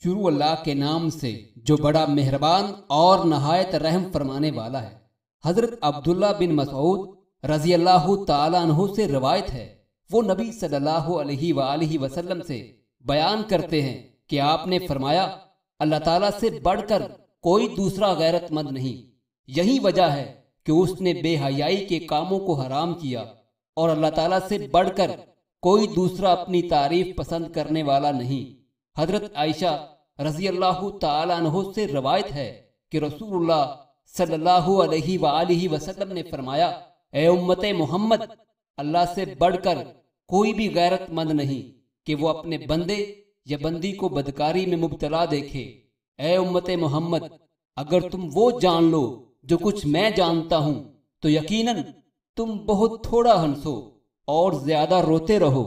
شروع اللہ کے نام سے جو بڑا مہربان اور نہایت رحم فرمانے والا ہے۔ حضرت عبداللہ بن مسعود رضی اللہ تعالیٰ عنہ سے روایت ہے، وہ نبی صلی اللہ علیہ وآلہ وسلم سے بیان کرتے ہیں کہ آپ نے فرمایا، اللہ تعالیٰ سے بڑھ کر کوئی دوسرا غیرت مند نہیں۔ یہی وجہ ہے کہ اس نے بے حیائی کے کاموں کو حرام کیا، اور اللہ تعالیٰ سے بڑھ کر کوئی دوسرا اپنی تعریف پسند کرنے والا نہیں۔ حضرت عائشہ رضی اللہ تعالیٰ عنہ سے روایت ہے کہ رسول اللہ صلی اللہ علیہ وآلہ وسلم نے فرمایا، اے امت محمد، اللہ سے بڑھ کر کوئی بھی غیرت مند نہیں کہ وہ اپنے بندے یا بندی کو بدکاری میں مبتلا دیکھے۔ اے امت محمد، اگر تم وہ جان لو جو کچھ میں جانتا ہوں تو یقیناً تم بہت تھوڑا ہنسو اور زیادہ روتے رہو۔